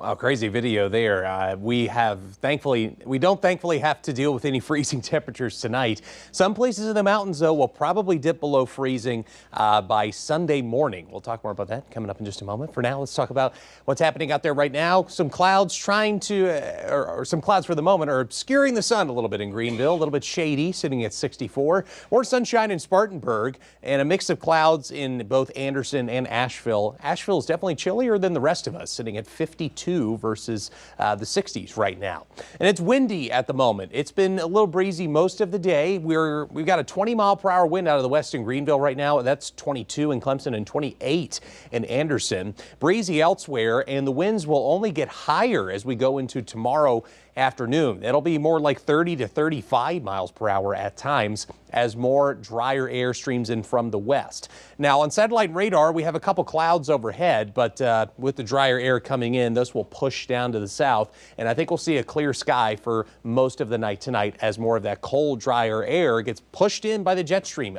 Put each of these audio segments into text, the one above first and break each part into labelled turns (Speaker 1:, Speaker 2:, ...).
Speaker 1: Wow, crazy video there. We don't thankfully have to deal with any freezing temperatures tonight. Some places in the mountains, though, will probably dip below freezing by Sunday morning. We'll talk more about that coming up in just a moment. For now, let's talk about what's happening out there right now. Some clouds or some clouds for the moment are obscuring the sun a little bit in Greenville, a little bit shady, sitting at 64. More sunshine in Spartanburg and a mix of clouds in both Anderson and Asheville. Asheville is definitely chillier than the rest of us, sitting at 52 versus the 60s right now. And it's windy at the moment. It's been a little breezy most of the day. We've got a 20-mile-per-hour wind out of the west in Greenville right now. That's 22 in Clemson and 28 in Anderson. Breezy elsewhere, and the winds will only get higher as we go into tomorrow afternoon. It'll be more like 30 to 35 miles per hour at times as more drier air streams in from the west. Now on satellite radar, we have a couple clouds overhead, but with the drier air coming in, this will push down to the south. And I think we'll see a clear sky for most of the night tonight as more of that cold, drier air gets pushed in by the jet stream.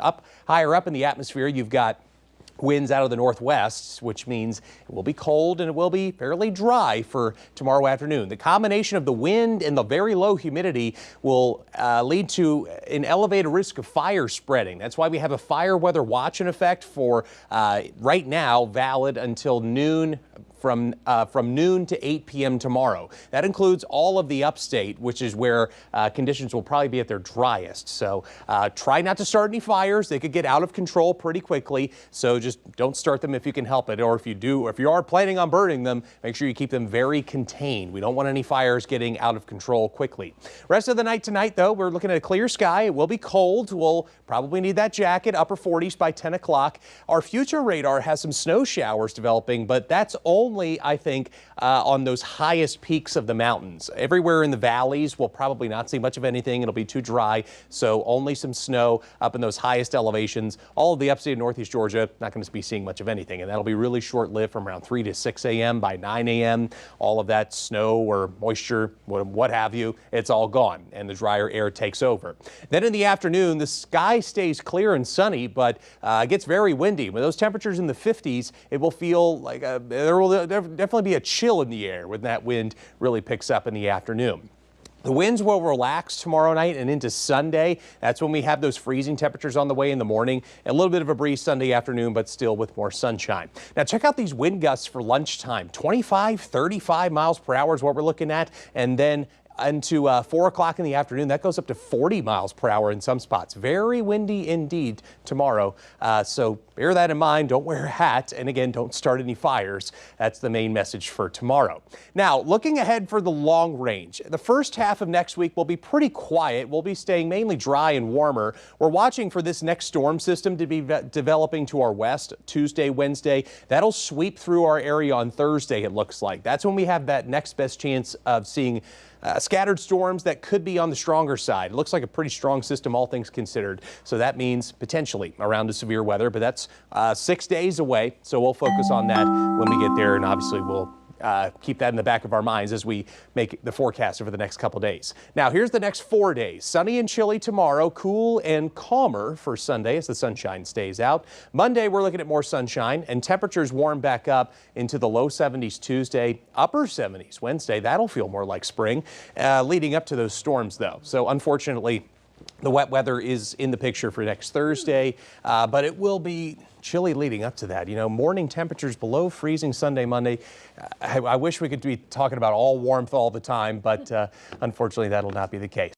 Speaker 1: Higher up in the atmosphere, you've got winds out of the northwest, which means it will be cold and it will be fairly dry for tomorrow afternoon. The combination of the wind and the very low humidity will lead to an elevated risk of fire spreading. That's why we have a fire weather watch in effect for right now, valid until noon. From noon to 8 p.m. tomorrow. That includes all of the upstate, which is where conditions will probably be at their driest. So try not to start any fires. They could get out of control pretty quickly. So just don't start them if you can help it. Or if you are planning on burning them, make sure you keep them very contained. We don't want any fires getting out of control quickly. Rest of the night tonight, though, we're looking at a clear sky. It will be cold. We'll probably need that jacket, upper 40s by 10 o'clock. Our future radar has some snow showers developing, but that's only, I think, on those highest peaks of the mountains. Everywhere in the valleys, we'll probably not see much of anything. It'll be too dry, so only some snow up in those highest elevations. All of the upstate and northeast Georgia, not going to be seeing much of anything, and that'll be really short-lived from around 3 to 6 a.m. By 9 a.m., all of that snow or moisture, what have you, it's all gone, and the drier air takes over. Then in the afternoon, the sky stays clear and sunny, but it gets very windy. With those temperatures in the 50s, it will feel like there will definitely be a chill in the air when that wind really picks up in the afternoon. The winds will relax tomorrow night and into Sunday. That's when we have those freezing temperatures on the way in the morning. A little bit of a breeze Sunday afternoon, but still with more sunshine. Now check out these wind gusts for lunchtime. 25, 35 miles per hour is what we're looking at. And then into 4 o'clock in the afternoon, that goes up to 40 miles per hour in some spots. Very windy indeed tomorrow. So bear that in mind. Don't wear a hat. And again, don't start any fires. That's the main message for tomorrow. Now, looking ahead for the long range, the first half of next week will be pretty quiet. We'll be staying mainly dry and warmer. We're watching for this next storm system to be developing to our west Tuesday, Wednesday. That'll sweep through our area on Thursday, it looks like. That's when we have that next best chance of seeing scattered storms that could be on the stronger side. It looks like a pretty strong system, all things considered. So that means potentially around to severe weather, but that's 6 days away. So we'll focus on that when we get there, and obviously we'll keep that in the back of our minds as we make the forecast over the next couple days. Now, here's the next 4 days. Sunny and chilly tomorrow, cool and calmer for Sunday as the sunshine stays out. Monday, we're looking at more sunshine and temperatures warm back up into the low 70s Tuesday, upper 70s Wednesday. That'll feel more like spring, leading up to those storms, though. So unfortunately, the wet weather is in the picture for next Thursday, but it will be chilly leading up to that. You know, morning temperatures below freezing Sunday, Monday. I wish we could be talking about all warmth all the time, but unfortunately, that'll not be the case.